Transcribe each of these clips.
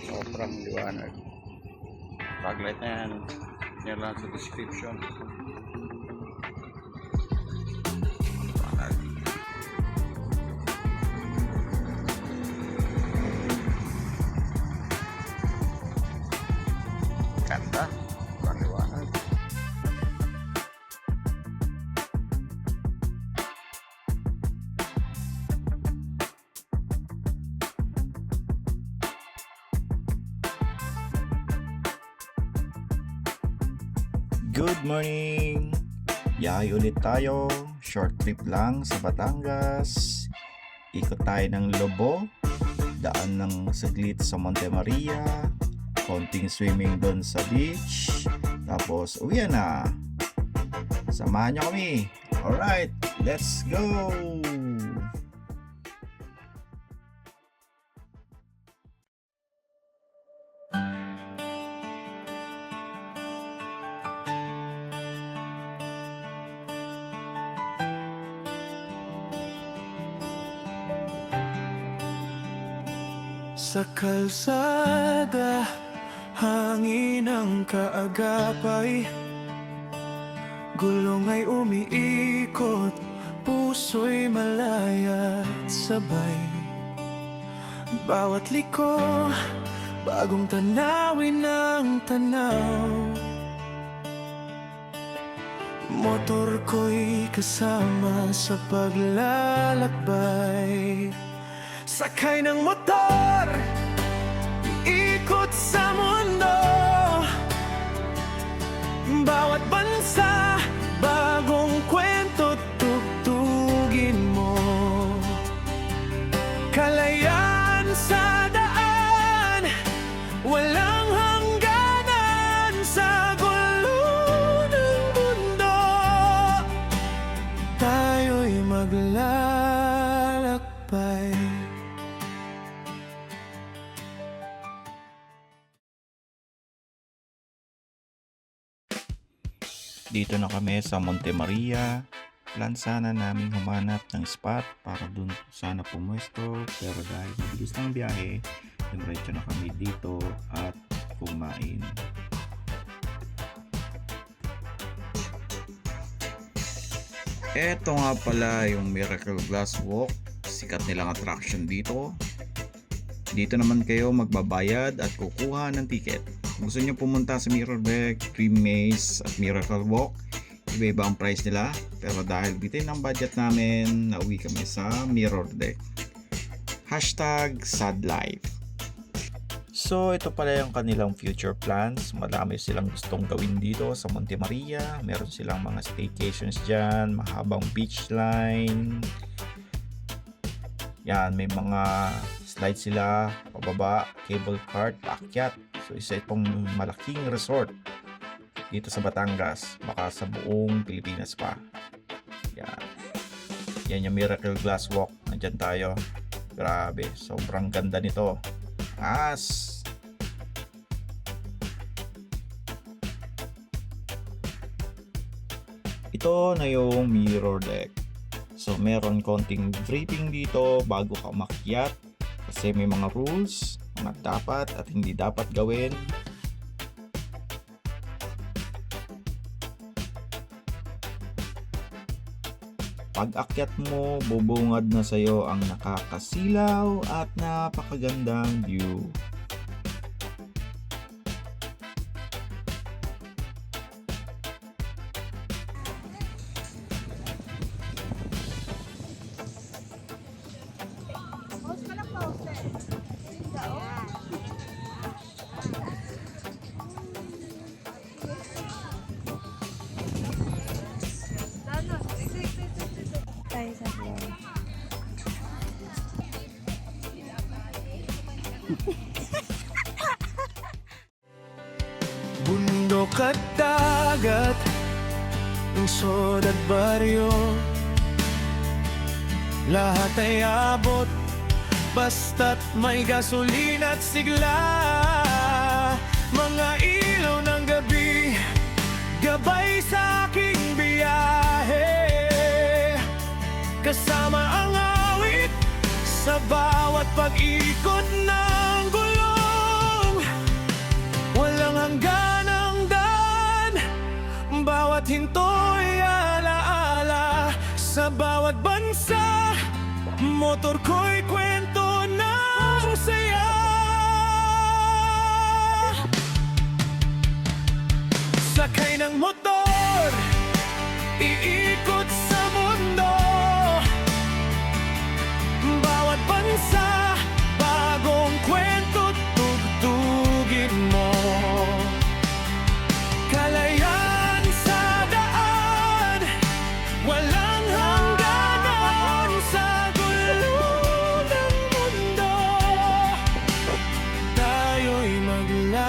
Sobrang liwanag. Backlight na yan. Yan lang sa description. Liwanag. Ganda. Sobrang liwanag. Good morning! Yay ulit tayo. Short trip lang sa Batangas. Ikot tayo ng Lobo. Daan ng saglit sa Monte Maria. Konting swimming doon sa beach. Tapos uwi na. Samahan nyo kami. Alright, let's go! Sa kalsada, hangin ang kaagapay. Gulong ay umiikot, puso'y malaya at sabay. Bawat liko, bagong tanawin ang tanaw. Motor ko'y kasama sa paglalakbay. Sakay ng motor, ikot sa mundo. Bawat bansa, bagong kwento, tugtugin mo. Kalayaan sa daan, walang hangganan sa gulo ng mundo. Tayo'y maglalakbay. Dito na kami sa Monte Maria. Plan sana namin humanap ng spot para dun sana pumuesto. Pero dahil mabilis ng biyahe, diretso na kami dito at kumain. Eto nga pala yung Miracle Glass Walk. Sikat nilang attraction dito. Dito naman kayo magbabayad at kukuha ng ticket. Kung gusto nyo pumunta sa Mirror Deck, Dream Maze at Miracle Walk, iba-iba ang price nila. Pero dahil bitin ang budget namin, nauwi kami sa Mirror Deck. #SadLife. So ito pala yung kanilang future plans. Marami silang gustong gawin dito sa Monte Maria. Meron silang mga staycations dyan, mahabang beach line. Yan, may mga slides sila, pababa, cable cart, paakyat. So isa itong malaking resort dito sa Batangas, baka sa buong Pilipinas pa. Yan. Yan yung Miracle Glass Walk. Nandyan tayo. Grabe, sobrang ganda nito. As ito na yung Mirror Deck. So meron konting briefing dito bago ka umakyat kasi may mga rules, mga dapat at hindi dapat gawin. Pag akyat mo, bubungad na sa'yo ang nakakasilaw at napakagandang view. Tayo sa floor. Bundok at dagat, lungsod at baryo, lahat ay abot, basta't may gasolina at sigla. Mga ilaw ng gabi, gabay sa aking biyahe, kasama ang awit sa bawat pag-ikot ng gulong. Walang hanggan ang daan, bawat hinto'y alaala. Sa bawat bansa, motor ko'y kwento ng saya. Sakay ng motor, iikot sa mundo. Bawat bansa, bagong kwento, tugtugin mo. Kalayaan sa daan, walang hangganan sa gulo ng mundo. Tayo'y maglalakbay.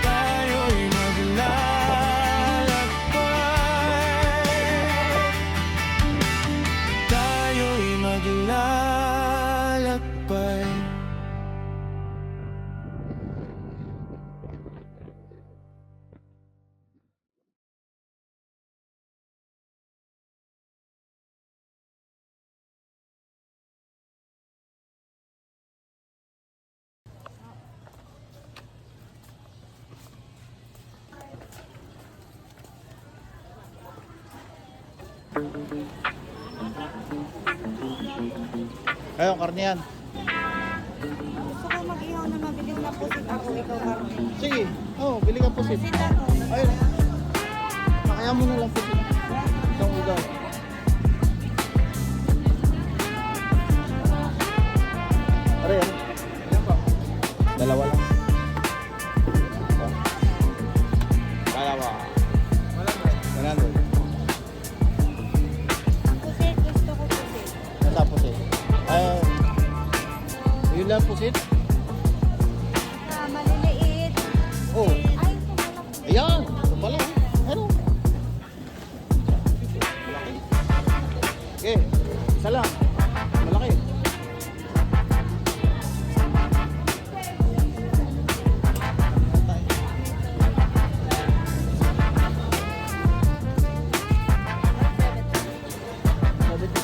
Tayo'y maglalakbay. Tayo'y maglalakbay. Ayun, karne yan. Gusto ko mag-ihaw na mabilis na pusit ako, ikaw karne. Sige, bili ka pusit. Pusit ako. Ayun. Kaya mo na lang pusit. Isang ugaw. Are yan. Dalawa lang. Dalawa. 100. Pusit, gusto ko pusit. Nasa pusit. Yun lang pusit? Maliliit. Oo. Ay, ito malaki. Ayan. Ito pala. Ano? Malaki. Okay. Isa lang. Malaki.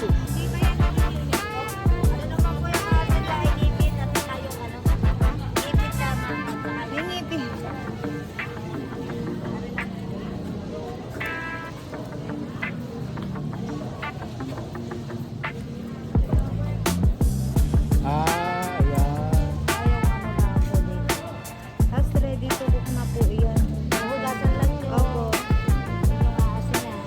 Hindi ba yan ang inipit ko? Ano naman po yung mga sila inipit at saka yung ano? Ipit lamang. Yung ipit. Ayan. Ayaw ano na ako dito. Tapos ready to cook na po yan. Hugasan lang yun. Opo. Yung asin yan.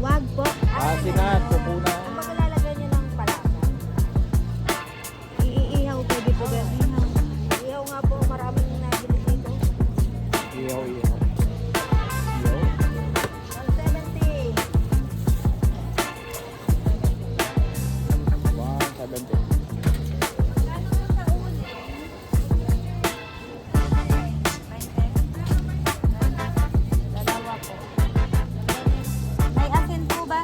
Wag po. Asin na, tuko na. Kapag lalagyan niyo ng palasa. Iihaw, pwede po ba? Ihaw. Ihaw nga po, maraming nabili dito. Iyaw, iyaw. Iyaw. 170. 170. Magkano po sa uling? 20. Dalawa po. May asin po ba?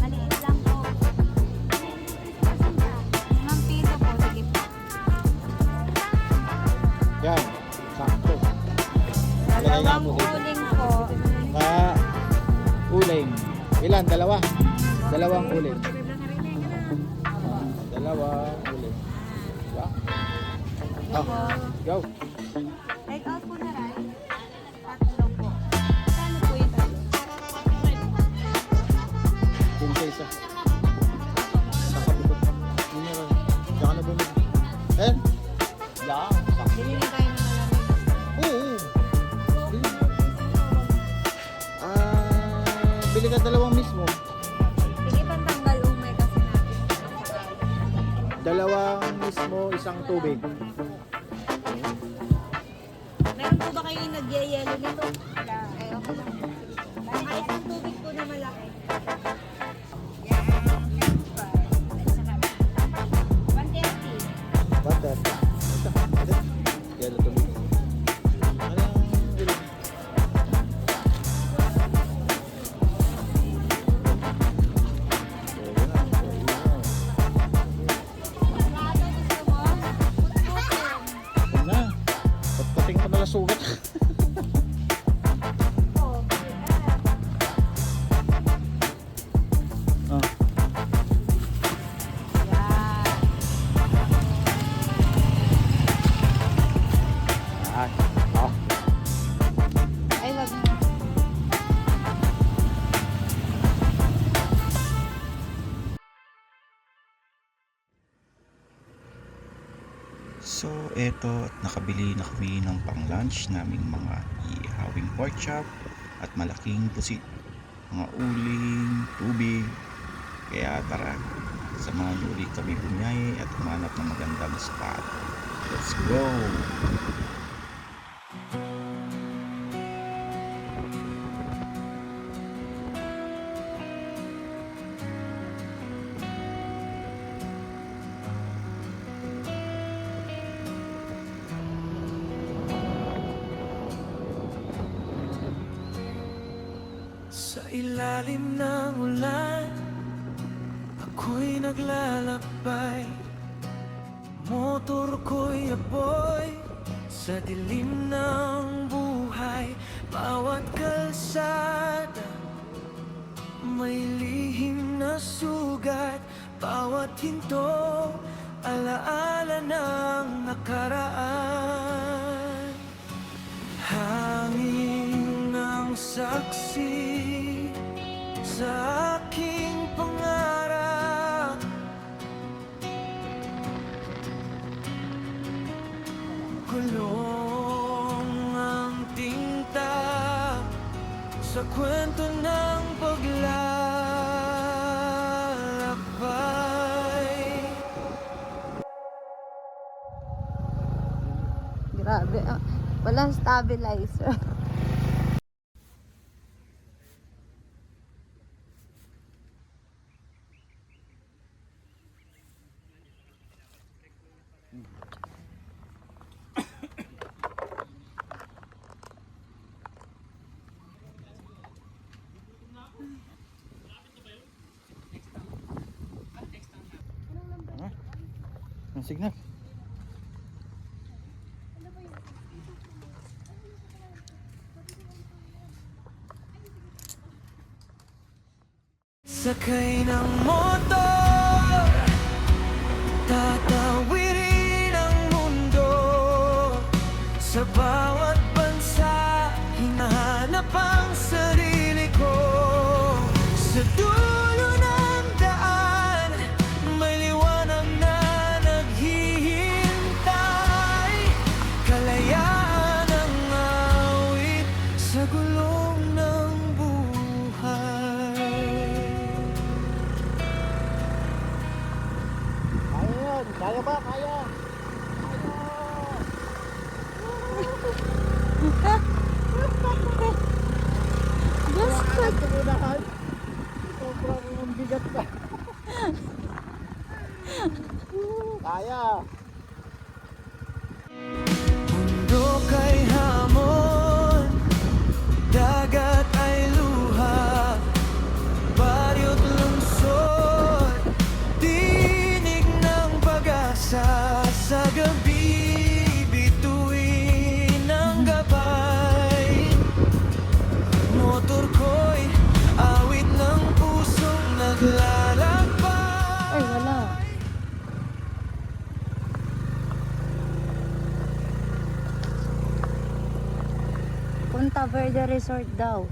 Maliit lang po. Asin ba? 5 piso po. Sige po. Yan. Sakto. Dalawang uling po. Uling. Ilan? Dalawa? Dalawang uling. Dalawang uling. Yeah. Go po. Go. Take out po na rin. Tatlo po. bili ka dalawang mismo. Sige, pantanggal umay kasi natin. Dalawang mismo, isang tubig. Meron po ba kayong nagyayelo nito? Wala. Ay, okay lang. Ay, isang tubig po na malaki. Yan. At saka, 130. Butter. Yellow tubig. Anong ulit? Ano gusto mo? Putukin. Huwag na. Patpating ko na lang sugat. Oh, Ah. yan. Ah. Ay, wag mo. So, eto at nakabili na kami ng pang-lunch naming mga ihawing pork chop at malaking pusit. Mga uling, tubig. Kaya tara, samahan niyo ulit kami bumiyahe at humanap ng magandang spot. Let's go! Sa ilalim ng ulan, ako'y naglalakbay. Motor ko'y apoy sa dilim ng buhay. Bawat kalsada may lihim na sugat. Bawat hinto, alaala ng nakaraan. Hangin ng saksi sa aking pangarap. Kulong ang tinta sa kwento ng paglalakbay. Grabe. Walang stabilizer. Ang signal. Sakay ng motor, tatawirin ang mundo. Sa bawat bansa, hinahanap ang sarili ko. Sa dulo ng daan, may liwanag na naghihintay. Kalayaan ang awit sa gulong ng buhay. Kaya yan! Kaya ba? Kaya! Basta. Tumunahan! Sobrang bigat pa! Kaya! Bundok ay hamon, dagat ay luha, baryo't lungsod, tinig ng pag-asa sa gabi, bituin ng gabay. Motor ko'y awit ng pusong naglalakbay. Ay, wala. Punta Verde Resort daw.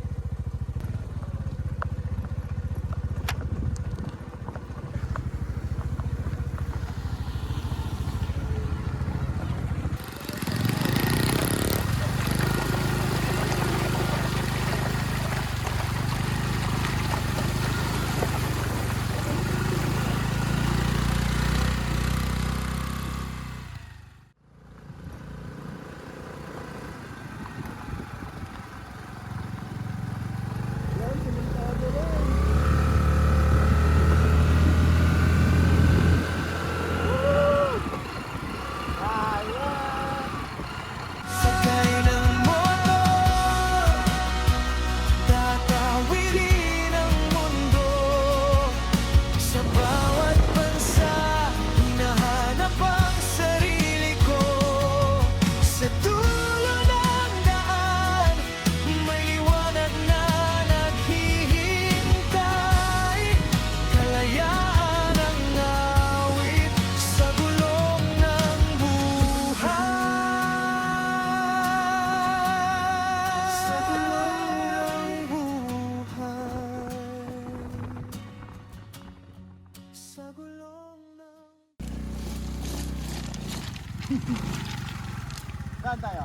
Saan tayo?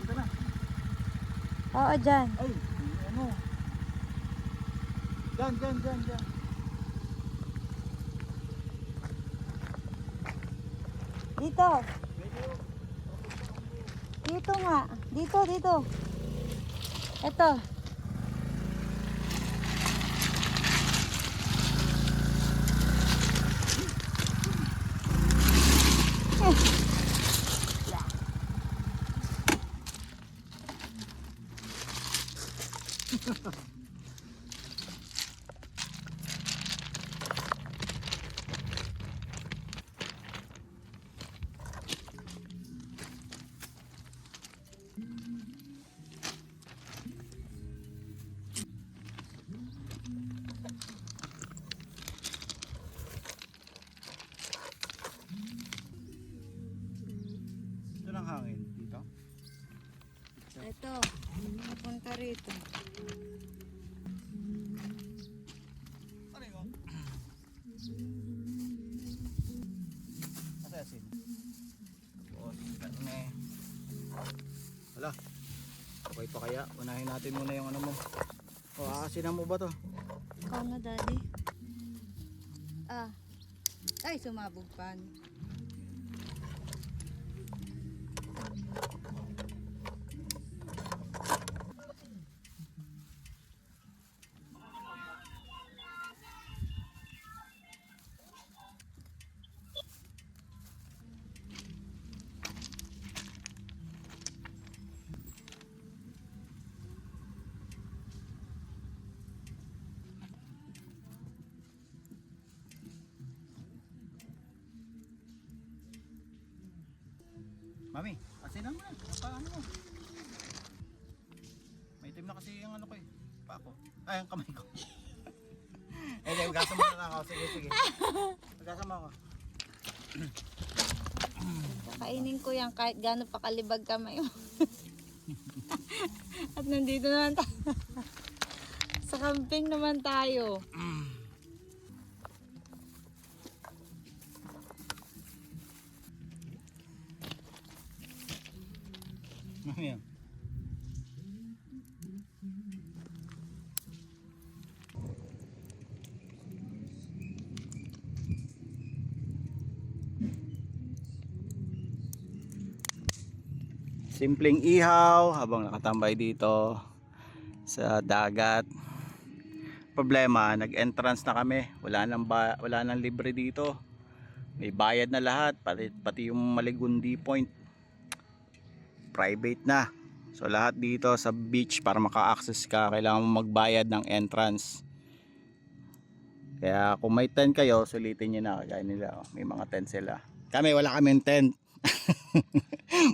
Dito na. Oo, dyan. Ay, ano? Diyan. Dito. Dito nga. Dito. Ito. Ito lang hangin dito. Ito. Napunta rito. Ano yun? Nasa asin? Tapos, karne. Wala. Okay pa kaya? Unahin natin muna yung ano mo. O, aasinan mo ba to? Ikaw na, daddy. Ah. Ay, sumabog pa. Mami, asinan mo na. Paano mo? May itim na kasi yung ano ko eh. Pa ako. Ay, ang kamay ko. Eh, magkasama na lang ako. Sige. Magkasama ako. Kakainin ko yan kahit gaano pa kalibag kamay mo. At nandito naman tayo. Sa camping naman tayo. Ano yan? Simpleng ihaw habang nakatambay dito sa dagat. Problema, nag-entrance na kami. Wala nang libre dito. May bayad na lahat, pati yung Maligundi Point. Private na. So lahat dito sa beach para maka-access ka, kailangan mo magbayad ng entrance. Kaya kung may tent kayo, sulitin nyo na. Kaya nila, may mga tent sila. Kami, wala kaming tent.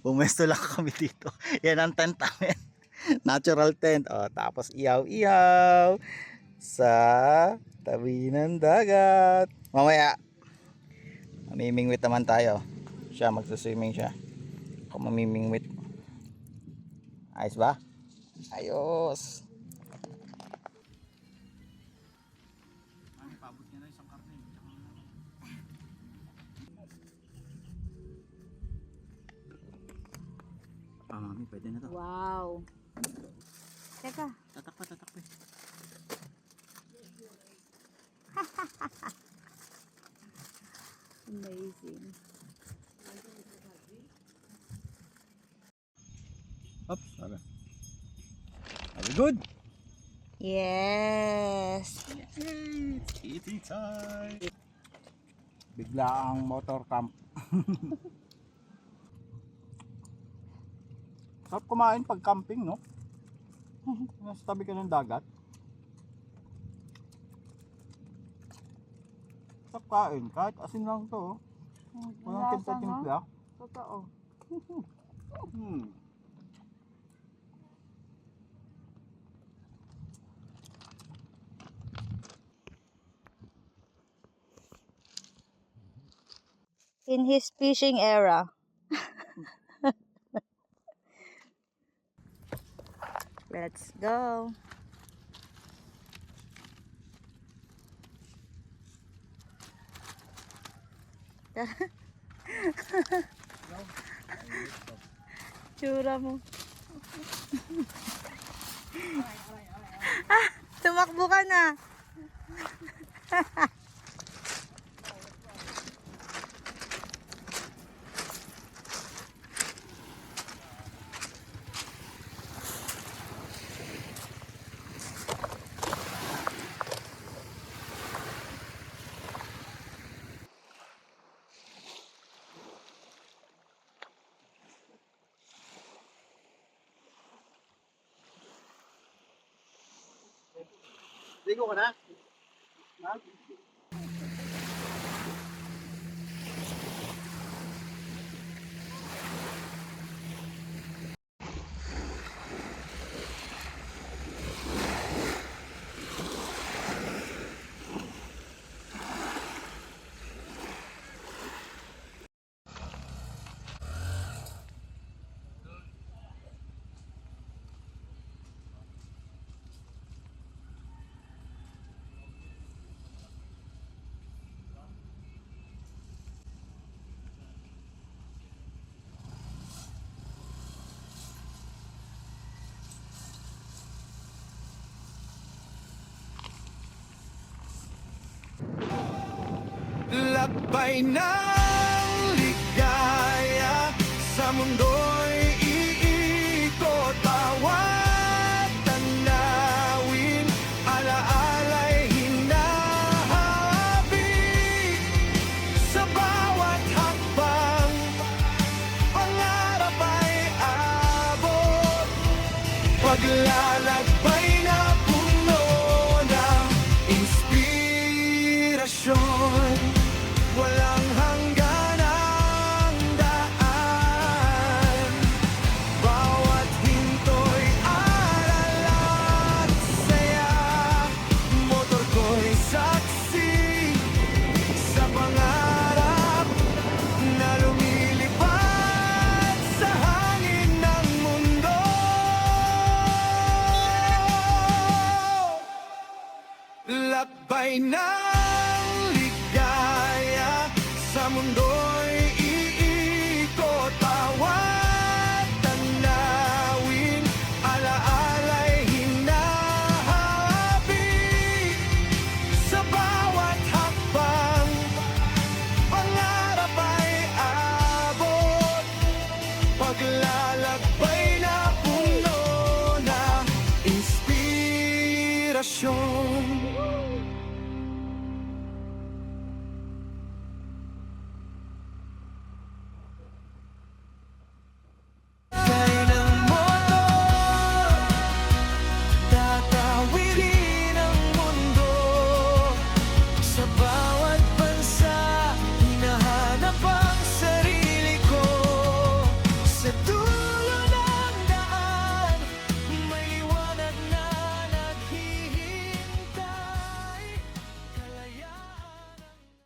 Pumesto lang kami dito. Yan ang tent namin. Natural tent. O, tapos ihaw-ihaw sa tabi ng dagat. Mamaya, mamimingwit naman tayo. Siya, magsuswimming siya. Ako mamimingwit. Ayos ba? Ayos. Ay, pabot niya na isang karne. Mami, pwede na to. Wow. Teka. Tatakpa. Amazing. Oops, sabi. Are we good? Yes. Yay! It's eating time! Bigla ang motor camp. Sarap kumain pag camping, no? Nasa tabi ka ng dagat. Sarap kain, kahit asin lang to. Walang timpla-timpla. Totoo. In his fishing era. Let's go. Tsura mo. Ah, tumakbo ka na. Ligo ka na? Ha? Lakbay ng ligaya sa mundo'y iikot. Bawat tanawin, alaala'y hinahabi. Sa bawat hakbang, pangarap ay abot. Paglalakbay na puno ng inspirasyon. Walang hanggan ang daan. Bawat hinto'y aral at saya. Motor ko'y saksi sa pangarap na lumilipad sa hangin ng mundo. Lakbay na